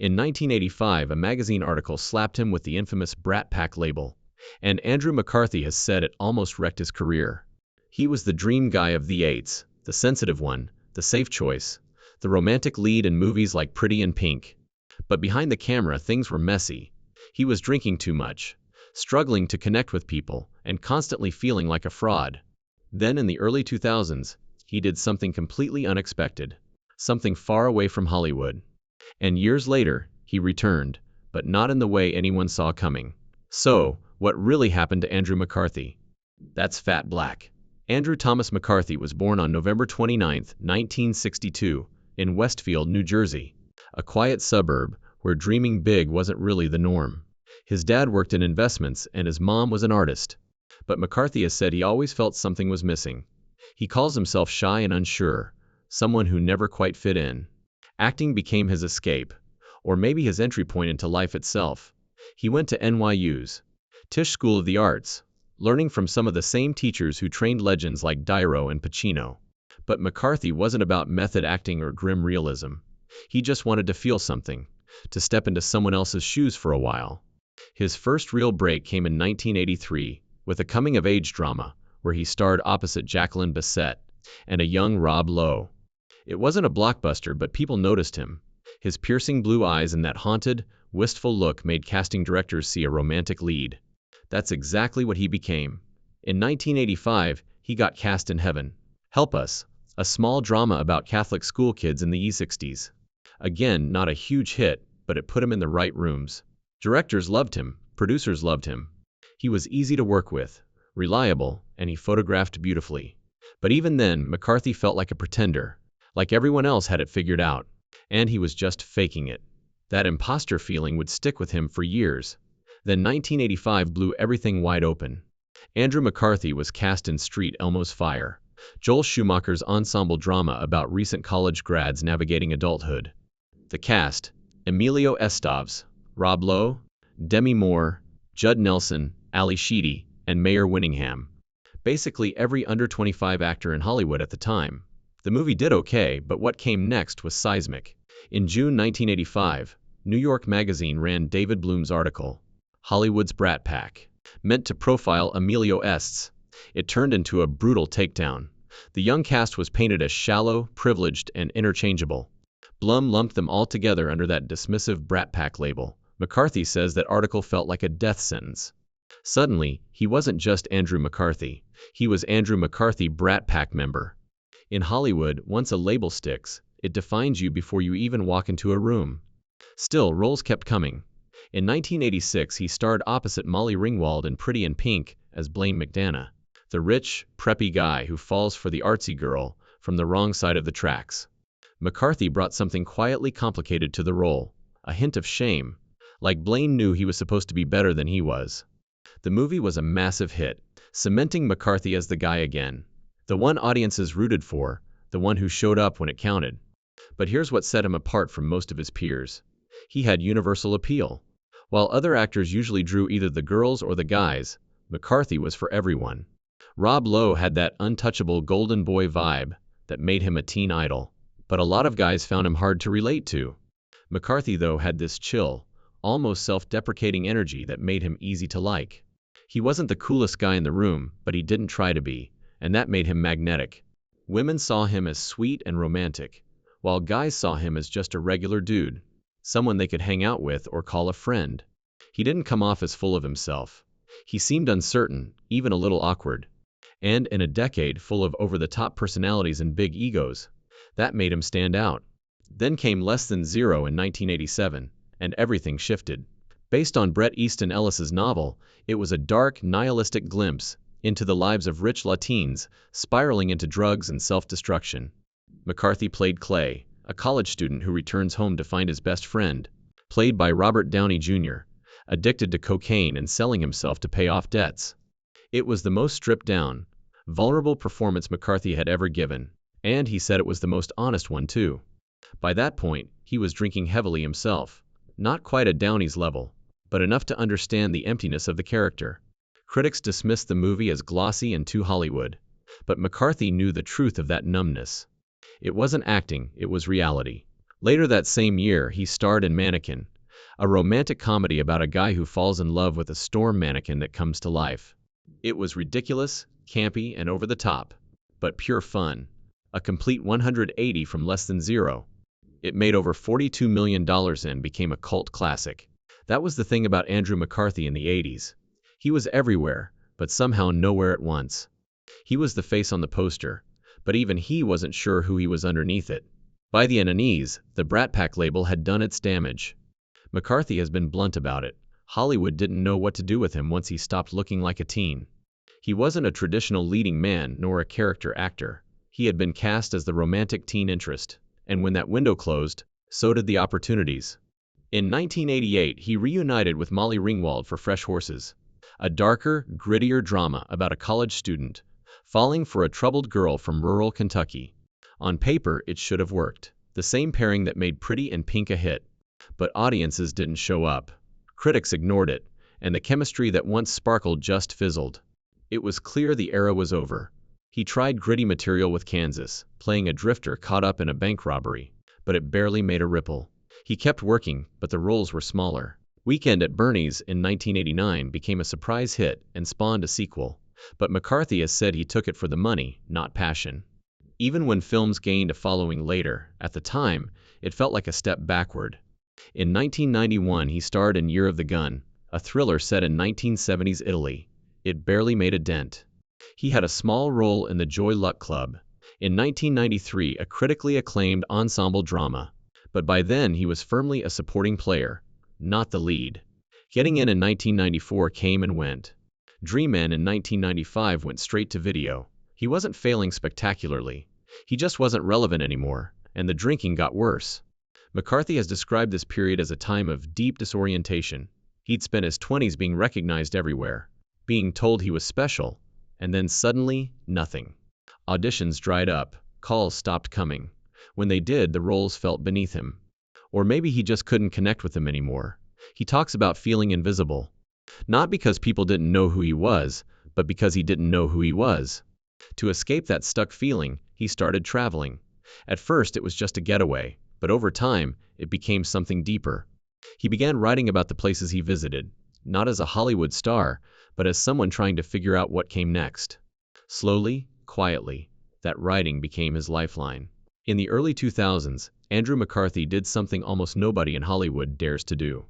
In 1985, a magazine article slapped him with the infamous Brat Pack label, and Andrew McCarthy has said it almost wrecked his career. He was the dream guy of the eights, the sensitive one, the safe choice, the romantic lead in movies like Pretty in Pink. But behind the camera, things were messy. He was drinking too much, struggling to connect with people, and constantly feeling like a fraud. Then in the early 2000s, he did something completely unexpected, something far away from Hollywood. And years later, he returned, but not in the way anyone saw coming. So, what really happened to Andrew McCarthy? That's Fat Black. Andrew Thomas McCarthy was born on November 29, 1962, in Westfield, New Jersey, a quiet suburb where dreaming big wasn't really the norm. His dad worked in investments and his mom was an artist. But McCarthy has said he always felt something was missing. He calls himself shy and unsure, someone who never quite fit in. Acting became his escape, or maybe his entry point into life itself. He went to NYU's Tisch School of the Arts, learning from some of the same teachers who trained legends like Dyro and Pacino. But McCarthy wasn't about method acting or grim realism. He just wanted to feel something, to step into someone else's shoes for a while. His first real break came in 1983, with a coming-of-age drama, where he starred opposite Jacqueline Bisset and a young Rob Lowe. It wasn't a blockbuster, but people noticed him. His piercing blue eyes and that haunted, wistful look made casting directors see a romantic lead. That's exactly what he became. In 1985, he got cast in Heaven, Help Us, a small drama about Catholic school kids in the E60s. Again, not a huge hit, but it put him in the right rooms. Directors loved him, producers loved him. He was easy to work with, reliable, and he photographed beautifully. But even then, McCarthy felt like a pretender, like everyone else had it figured out, and he was just faking it. That imposter feeling would stick with him for years. Then 1985 blew everything wide open. Andrew McCarthy was cast in Street Elmo's Fire, Joel Schumacher's ensemble drama about recent college grads navigating adulthood. The cast: Emilio Estevez, Rob Lowe, Demi Moore, Judd Nelson, Ali Sheedy, and Mayor Winningham. Basically every under-25 actor in Hollywood at the time. The movie did okay, but what came next was seismic. In June 1985, New York Magazine ran David Bloom's article, Hollywood's Brat Pack, meant to profile Emilio Estevez. It turned into a brutal takedown. The young cast was painted as shallow, privileged, and interchangeable. Blum lumped them all together under that dismissive Brat Pack label. McCarthy says that article felt like a death sentence. Suddenly, he wasn't just Andrew McCarthy. He was Andrew McCarthy, Brat Pack member. In Hollywood, once a label sticks, it defines you before you even walk into a room. Still, roles kept coming. In 1986, he starred opposite Molly Ringwald in Pretty in Pink as Blaine McDonough, the rich, preppy guy who falls for the artsy girl from the wrong side of the tracks. McCarthy brought something quietly complicated to the role, a hint of shame, like Blaine knew he was supposed to be better than he was. The movie was a massive hit, cementing McCarthy as the guy again, the one audiences rooted for, the one who showed up when it counted. But here's what set him apart from most of his peers. He had universal appeal. While other actors usually drew either the girls or the guys, McCarthy was for everyone. Rob Lowe had that untouchable golden boy vibe that made him a teen idol, but a lot of guys found him hard to relate to. McCarthy, though, had this chill, almost self-deprecating energy that made him easy to like. He wasn't the coolest guy in the room, but he didn't try to be, and that made him magnetic. Women saw him as sweet and romantic, while guys saw him as just a regular dude, someone they could hang out with or call a friend. He didn't come off as full of himself. He seemed uncertain, even a little awkward. And in a decade full of over-the-top personalities and big egos, that made him stand out. Then came Less Than Zero in 1987, and everything shifted. Based on Bret Easton Ellis's novel, it was a dark, nihilistic glimpse into the lives of rich Latins spiraling into drugs and self-destruction. McCarthy played Clay, a college student who returns home to find his best friend, played by Robert Downey Jr., addicted to cocaine and selling himself to pay off debts. It was the most stripped-down, vulnerable performance McCarthy had ever given, and he said it was the most honest one too. By that point, he was drinking heavily himself, not quite at Downey's level, but enough to understand the emptiness of the character. Critics dismissed the movie as glossy and too Hollywood, but McCarthy knew the truth of that numbness. It wasn't acting, it was reality. Later that same year, he starred in Mannequin, a romantic comedy about a guy who falls in love with a storm mannequin that comes to life. It was ridiculous, campy, and over the top, but pure fun. A complete 180 from less than zero. It made over $42 million and became a cult classic. That was the thing about Andrew McCarthy in the 80s. He was everywhere, but somehow nowhere at once. He was the face on the poster, but even he wasn't sure who he was underneath it. By the '90s, the Brat Pack label had done its damage. McCarthy has been blunt about it. Hollywood didn't know what to do with him once he stopped looking like a teen. He wasn't a traditional leading man nor a character actor. He had been cast as the romantic teen interest, and when that window closed, so did the opportunities. In 1988, he reunited with Molly Ringwald for Fresh Horses, a darker, grittier drama about a college student falling for a troubled girl from rural Kentucky. On paper, it should have worked. The same pairing that made Pretty in Pink a hit. But audiences didn't show up. Critics ignored it, and the chemistry that once sparkled just fizzled. It was clear the era was over. He tried gritty material with Kansas, playing a drifter caught up in a bank robbery, but it barely made a ripple. He kept working, but the roles were smaller. Weekend at Bernie's in 1989 became a surprise hit and spawned a sequel, but McCarthy has said he took it for the money, not passion. Even when films gained a following later, at the time, it felt like a step backward. In 1991, he starred in Year of the Gun, a thriller set in 1970s Italy. It barely made a dent. He had a small role in The Joy Luck Club. In 1993, a critically acclaimed ensemble drama. But by then, he was firmly a supporting player, not the lead. Getting in 1994 came and went. Dream Man in 1995 went straight to video. He wasn't failing spectacularly. He just wasn't relevant anymore, and the drinking got worse. McCarthy has described this period as a time of deep disorientation. He'd spent his 20s being recognized everywhere, being told he was special, and then suddenly, nothing. Auditions dried up, calls stopped coming. When they did, the roles felt beneath him. Or maybe he just couldn't connect with them anymore. He talks about feeling invisible. Not because people didn't know who he was, but because he didn't know who he was. To escape that stuck feeling, he started traveling. At first, it was just a getaway, but over time, it became something deeper. He began writing about the places he visited, not as a Hollywood star, but as someone trying to figure out what came next. Slowly, quietly, that writing became his lifeline. In the early 2000s, Andrew McCarthy did something almost nobody in Hollywood dares to do.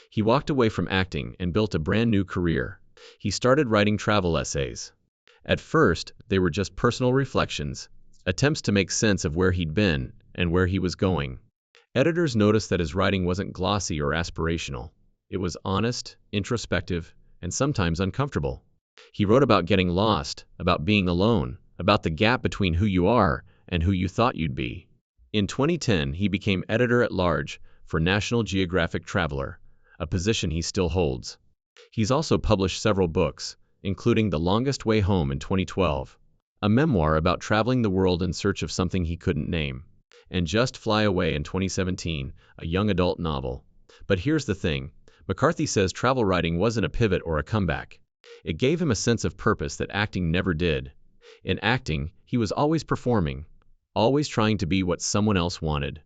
He walked away from acting and built a brand new career. He started writing travel essays. At first, they were just personal reflections, attempts to make sense of where he'd been and where he was going. Editors noticed that his writing wasn't glossy or aspirational. It was honest, introspective, and sometimes uncomfortable. He wrote about getting lost, about being alone, about the gap between who you are and who you thought you'd be. In 2010, he became editor-at-large for National Geographic Traveler, a position he still holds. He's also published several books, including The Longest Way Home in 2012, a memoir about traveling the world in search of something he couldn't name, and Just Fly Away in 2017, a young adult novel. But here's the thing, McCarthy says travel writing wasn't a pivot or a comeback. It gave him a sense of purpose that acting never did. In acting, he was always performing, always trying to be what someone else wanted.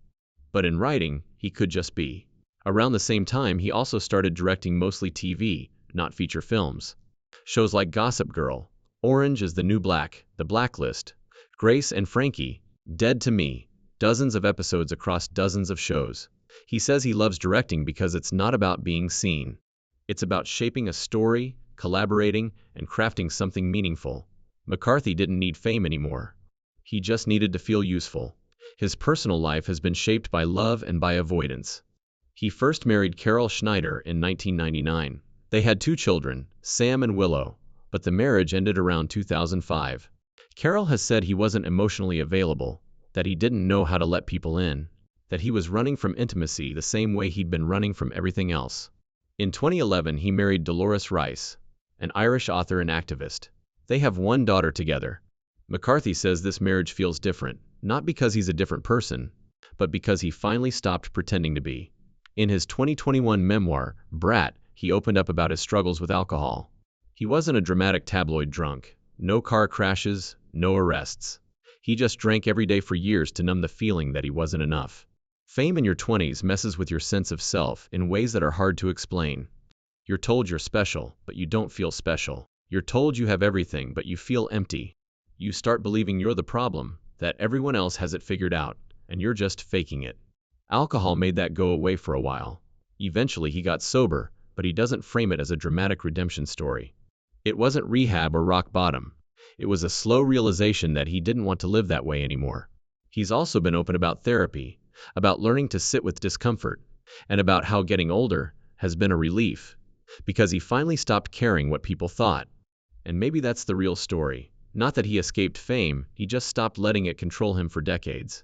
But in writing, he could just be. Around the same time, he also started directing mostly TV, not feature films. Shows like Gossip Girl, Orange is the New Black, The Blacklist, Grace and Frankie, Dead to Me, dozens of episodes across dozens of shows. He says he loves directing because it's not about being seen. It's about shaping a story, collaborating, and crafting something meaningful. McCarthy didn't need fame anymore. He just needed to feel useful. His personal life has been shaped by love and by avoidance. He first married Carol Schneider in 1999. They had 2 children, Sam and Willow, but the marriage ended around 2005. Carol has said he wasn't emotionally available, that he didn't know how to let people in, that he was running from intimacy the same way he'd been running from everything else. In 2011, he married Dolores Rice, an Irish author and activist. They have 1 daughter together. McCarthy says this marriage feels different, not because he's a different person, but because he finally stopped pretending to be. In his 2021 memoir, Brat, he opened up about his struggles with alcohol. He wasn't a dramatic tabloid drunk. No car crashes, no arrests. He just drank every day for years to numb the feeling that he wasn't enough. Fame in your 20s messes with your sense of self in ways that are hard to explain. You're told you're special, but you don't feel special. You're told you have everything, but you feel empty. You start believing you're the problem, that everyone else has it figured out, and you're just faking it. Alcohol made that go away for a while. Eventually he got sober, but he doesn't frame it as a dramatic redemption story. It wasn't rehab or rock bottom. It was a slow realization that he didn't want to live that way anymore. He's also been open about therapy, about learning to sit with discomfort, and about how getting older has been a relief, because he finally stopped caring what people thought. And maybe that's the real story. Not that he escaped fame, he just stopped letting it control him for decades.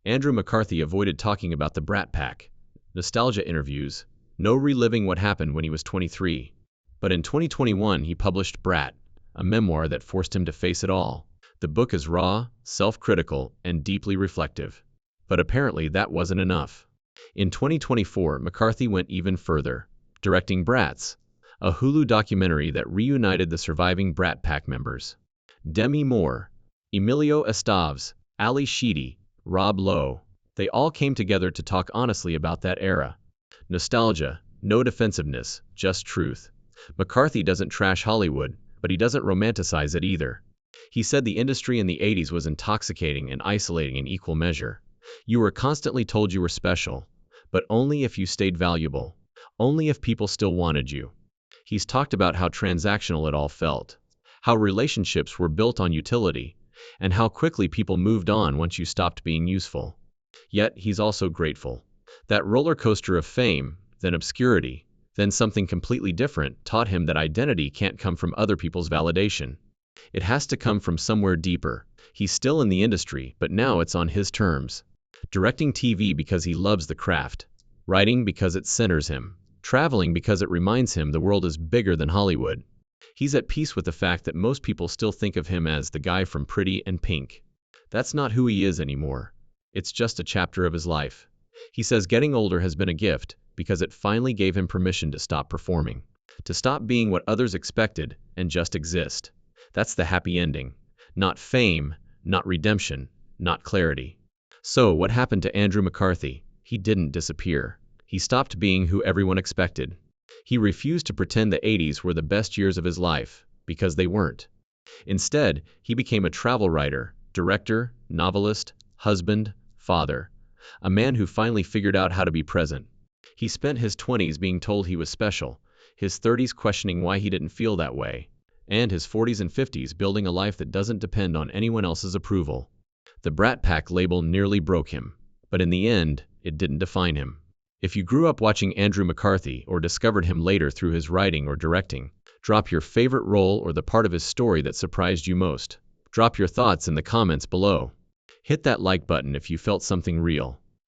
Andrew McCarthy avoided talking about the Brat Pack, nostalgia interviews, no reliving what happened when he was 23. But in 2021 he published Brat, a memoir that forced him to face it all. The book is raw, self-critical, and deeply reflective. But apparently that wasn't enough. In 2024, McCarthy went even further, directing Brats, a Hulu documentary that reunited the surviving Brat Pack members. Demi Moore, Emilio Estevez, Ali Sheedy, Rob Lowe, they all came together to talk honestly about that era. Nostalgia, no defensiveness, just truth. McCarthy doesn't trash Hollywood, but he doesn't romanticize it either. He said the industry in the 80s was intoxicating and isolating in equal measure. You were constantly told you were special, but only if you stayed valuable, only if people still wanted you. He's talked about how transactional it all felt, how relationships were built on utility, and how quickly people moved on once you stopped being useful. Yet he's also grateful. That roller coaster of fame, then obscurity, then something completely different, taught him that identity can't come from other people's validation. It has to come from somewhere deeper. He's still in the industry, but now it's on his terms. Directing TV because he loves the craft, writing because it centers him, traveling because it reminds him the world is bigger than Hollywood. He's at peace with the fact that most people still think of him as the guy from Pretty in Pink. That's not who he is anymore. It's just a chapter of his life. He says getting older has been a gift because it finally gave him permission to stop performing, to stop being what others expected and just exist. That's the happy ending. Not fame, not redemption, not clarity. So what happened to Andrew McCarthy? He didn't disappear. He stopped being who everyone expected. He refused to pretend the 80s were the best years of his life, because they weren't. Instead, he became a travel writer, director, novelist, husband, father, a man who finally figured out how to be present. He spent his 20s being told he was special, his 30s questioning why he didn't feel that way, and his 40s and 50s building a life that doesn't depend on anyone else's approval. The Brat Pack label nearly broke him, but in the end, it didn't define him. If you grew up watching Andrew McCarthy or discovered him later through his writing or directing, drop your favorite role or the part of his story that surprised you most. Drop your thoughts in the comments below. Hit that like button if you felt something real.